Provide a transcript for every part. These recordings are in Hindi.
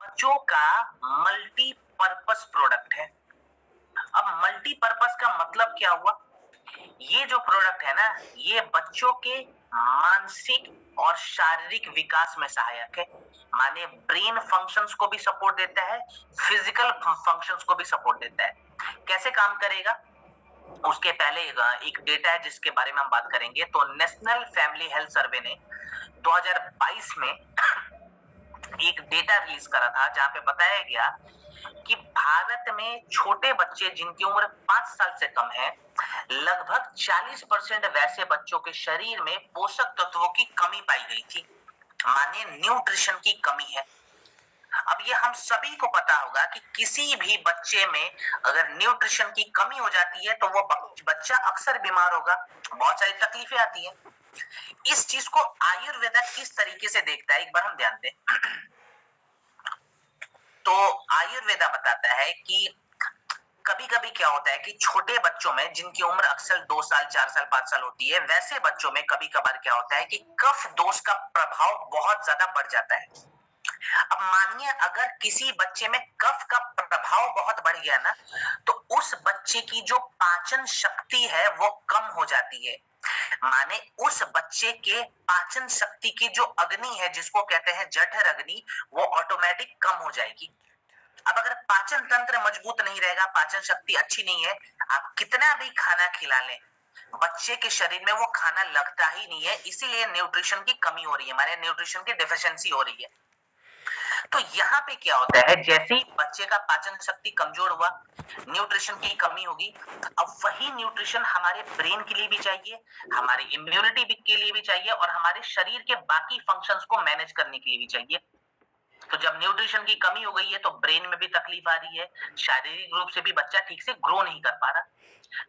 बच्चों का मल्टीपर्पस प्रोडक्ट है। अब मल्टीपर्पस का मतलब क्या हुआ? ये जो प्रोडक्ट है ना, ये बच्चों के मानसिक और शारीरिक विकास में सहायक है। माने ब्रेन फंक्शंस को भी सपोर्ट देता है, फिजिकल फंक्शंस को भी सपोर्ट देता है। कैसे काम करेगा? उसके पहले एक डेटा है जिसके बारे में हम बात करेंगे। तो नेशनल फैमिली हेल्थ सर्वे ने 2022 में एक डेटा रिलीज करा था, जहां पे बताया गया कि भारत में छोटे बच्चे जिनकी उम्र 5 साल से कम है, लगभग 40% वैसे बच्चों के शरीर में पोषक तत्वों की कमी पाई गई थी। माने न्यूट्रिशन की कमी है। अब ये हम सभी को पता होगा कि किसी भी बच्चे में अगर न्यूट्रिशन की कमी हो जाती है तो वो बच्चा अक्सर बीमार होगा, बहुत सारी तकलीफें आती हैं। इस चीज को आयुर्वेदा किस तरीके से देखता है, एक बार हम ध्यान दें। तो आयुर्वेदा बताता है कि कभी कभी क्या होता है कि छोटे बच्चों में जिनकी उम्र अक्सर 2 साल 4 साल 5 साल होती है, वैसे बच्चों में कभी कभार क्या होता है कि कफ दोष का प्रभाव बहुत ज्यादा बढ़ जाता है। अब मानिए अगर किसी बच्चे में कफ का प्रभाव बहुत बढ़ गया ना, तो उस बच्चे की जो पाचन शक्ति है वो कम हो जाती है। माने उस बच्चे के पाचन शक्ति की जो अग्नि है, जिसको कहते हैं जठर अग्नि, वो ऑटोमेटिक कम हो जाएगी। अब अगर पाचन तंत्र मजबूत नहीं रहेगा, पाचन शक्ति अच्छी नहीं है, आप कितना भी खाना खिला लें, बच्चे के शरीर में वो खाना लगता ही नहीं है। इसीलिए न्यूट्रिशन की कमी हो रही है, माने न्यूट्रिशन की डेफिशिएंसी हो रही है। तो यहाँ पे क्या होता है, जैसे ही बच्चे का पाचन शक्ति कमजोर हुआ, न्यूट्रिशन की कमी होगी। अब वही न्यूट्रिशन हमारे ब्रेन के लिए भी चाहिए, हमारी इम्यूनिटी के लिए भी चाहिए, और हमारे शरीर के बाकी फंक्शंस को मैनेज करने के लिए भी चाहिए। तो जब न्यूट्रिशन की कमी हो गई है तो ब्रेन में भी तकलीफ आ रही है, शारीरिक रूप से भी बच्चा ठीक से ग्रो नहीं कर पा रहा।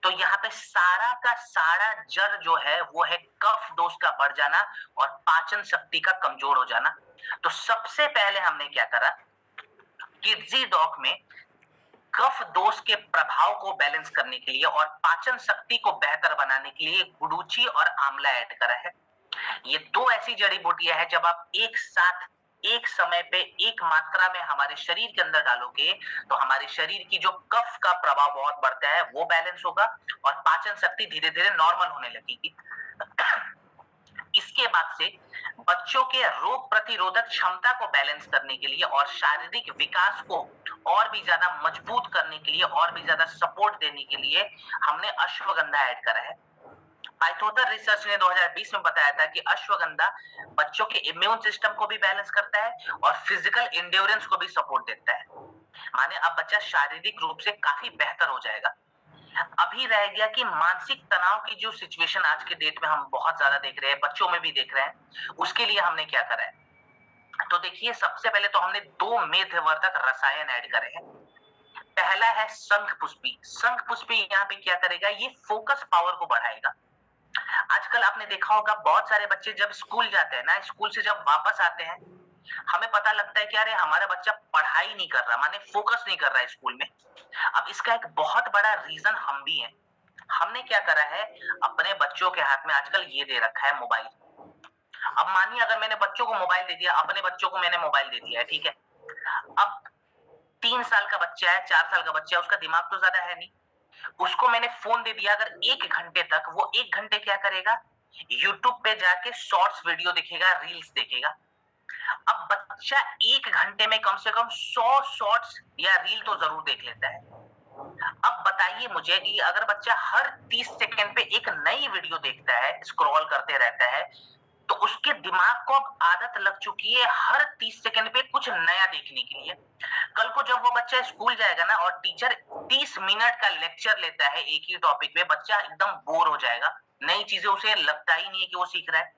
तो यहाँ पे सारा का सारा जड़ जो है वो है कफ दोष का बढ़ जाना और पाचन शक्ति का कमजोर हो जाना। तो सबसे पहले हमने क्या करा, किड्जी डॉग में कफ दोष के प्रभाव को बैलेंस करने के लिए और पाचन शक्ति को बेहतर बनाने के लिए गुडुचि और आंवला ऐड करा है। ये दो ऐसी जड़ी बूटियां हैं, जब आप एक साथ एक समय पे एक मात्रा में हमारे शरीर के अंदर डालोगे तो हमारे शरीर की जो कफ का प्रभाव बहुत बढ़ता है वो बैलेंस होगा और पाचन शक्ति धीरे धीरे नॉर्मल होने लगेगी। इसके बाद से बच्चों के रोग प्रतिरोधक क्षमता को बैलेंस करने के लिए और शारीरिक विकास को और भी ज्यादा मजबूत करने के लिए और भी ज्यादा सपोर्ट देने के लिए हमने अश्वगंधा ऐड करा है। पाइथोथर रिसर्च ने 2020 में बताया था कि अश्वगंधा बच्चों के इम्यून सिस्टम को भी बैलेंस करता है और फिजिकल इंड्योरेंस को भी सपोर्ट देता है। माने अब बच्चा शारीरिक रूप से काफी बेहतर हो जाएगा। अभी रह गया कि मानसिक तनाव की जो सिचुएशन आज के डेट में हम बहुत ज्यादा देख रहे हैं, बच्चों में भी देख रहे हैं, उसके लिए हमने क्या करा है। तो देखिए, सबसे पहले तो हमने 2 मेधवर्धक रसायन ऐड करे हैं। पहला है शंख पुष्पी। शंख पुष्पी यहाँ पे क्या करेगा, ये फोकस पावर को बढ़ाएगा। आजकल आपने देखा होगा बहुत सारे बच्चे जब स्कूल जाते हैं ना, स्कूल से जब वापस आते हैं, हमें पता लगता है कि अरे हमारा बच्चा पढ़ाई नहीं कर रहा, माने फोकस नहीं कर रहा है स्कूल में। अब इसका एक बहुत बड़ा रीजन हम भी हैं। हमने क्या करा है, अपने बच्चों के हाथ में आजकल ये दे रखा है, मोबाइल। अब मानिए अगर मैंने बच्चों को मोबाइल दे दिया, अपने बच्चों को मैंने मोबाइल दे दिया है, ठीक है। अब 3 साल का बच्चा है, 4 साल का बच्चा है, उसका दिमाग तो ज्यादा है नहीं, उसको मैंने फोन दे दिया। अगर 1 घंटे तक, वो 1 घंटे क्या करेगा, यूट्यूब पे जाके शॉर्ट्स वीडियो देखेगा, रील्स देखेगा। अब बच्चा 1 घंटे में कम से कम 100 शॉर्ट्स या रील तो जरूर देख लेता है। अब बताइए मुझे कि अगर बच्चा हर 30 सेकंड पे एक नई वीडियो देखता है, स्क्रॉल करते रहता है, तो उसके दिमाग को अब आदत लग चुकी है हर 30 सेकंड पे कुछ नया देखने के लिए। कल को जब वो बच्चा स्कूल जाएगा ना और टीचर 30 मिनट का लेक्चर लेता है एक ही टॉपिक पे, बच्चा एकदम बोर हो जाएगा, नई चीजें उसे लगता ही नहीं है कि वो सीख रहा है।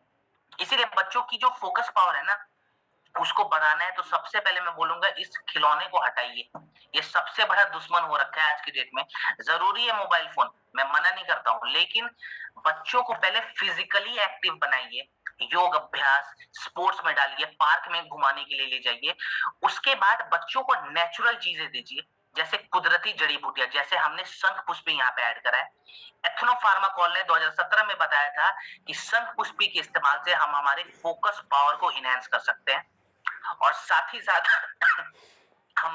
इसीलिए बच्चों की जो फोकस पावर है ना, उसको बढ़ाना है तो सबसे पहले मैं बोलूंगा इस खिलौने को हटाइए। ये सबसे बड़ा दुश्मन हो रखा है आज की डेट में। जरूरी है मोबाइल फोन, मैं मना नहीं करता हूं, लेकिन बच्चों को पहले फिजिकली एक्टिव बनाइए, योग अभ्यास, स्पोर्ट्स में डालिए, पार्क में घुमाने के लिए ले जाइए। उसके बाद बच्चों को नेचुरल चीजें दीजिए, जैसे कुदरती जड़ी बूटियां, जैसे हमने शंख पुष्पी यहाँ पे ऐड करा है। एथनोफार्माकोल ने 2017 में बताया था कि शंख पुष्पी के इस्तेमाल से हम हमारे फोकस पावर को इनहेंस कर सकते हैं। और साथ ही साथ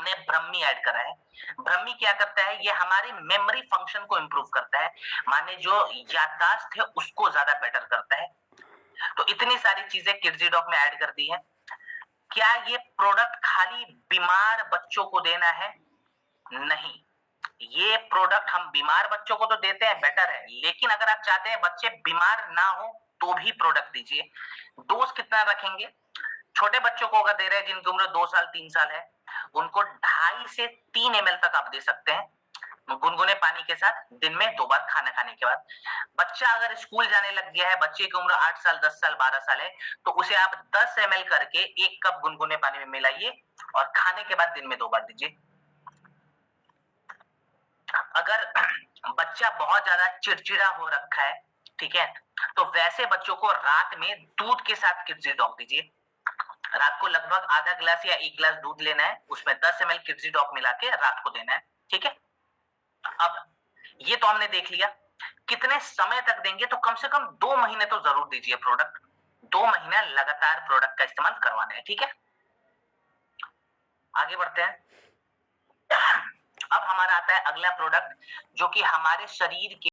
हमने ब्रह्मी ऐड करा है। ब्रह्मी क्या करता है, ये हमारी मेमोरी फंक्शन को इंप्रूव करता है, माने जो याददाश्त है उसको ज्यादा बेटर करता है। तो इतनी सारी चीजें किड्जीडॉक में ऐड कर दी है। क्या ये प्रोडक्ट खाली बीमार बच्चों को देना है? नहीं, ये प्रोडक्ट हम बीमार बच्चों को तो देते हैं, बेटर है, लेकिन अगर आप चाहते हैं बच्चे बीमार ना हो तो भी प्रोडक्ट दीजिए। डोज कितना रखेंगे? छोटे बच्चों को अगर दे रहे हैं जिनकी उम्र 2 साल 3 साल है, उनको 2.5 से 3 ml तक आप दे सकते हैं गुनगुने पानी के साथ, दिन में 2 बार खाना खाने के बाद। बच्चा अगर स्कूल जाने लग गया है, बच्चे की उम्र 8 साल 10 साल 12 साल है, तो उसे आप 10 ml करके 1 कप गुनगुने पानी में मिलाइए और खाने के बाद दिन में 2 बार दीजिए। अगर बच्चा बहुत ज्यादा चिड़चिड़ा हो रखा है, ठीक है, तो वैसे बच्चों को रात में दूध के साथ किड्जीडॉक दीजिए। रात को लगभग आधा गिलास या 1 गिलास दूध लेना है, उसमें 10 ml किड्जीडॉक मिला के रात को देना है, ठीक है। अब ये तो हमने देख लिया, कितने समय तक देंगे, तो कम से कम 2 महीने तो जरूर दीजिए प्रोडक्ट। 2 महीना लगातार प्रोडक्ट का इस्तेमाल करवाना है, ठीक है। आगे बढ़ते हैं। अब हमारा आता है अगला प्रोडक्ट जो कि हमारे शरीर के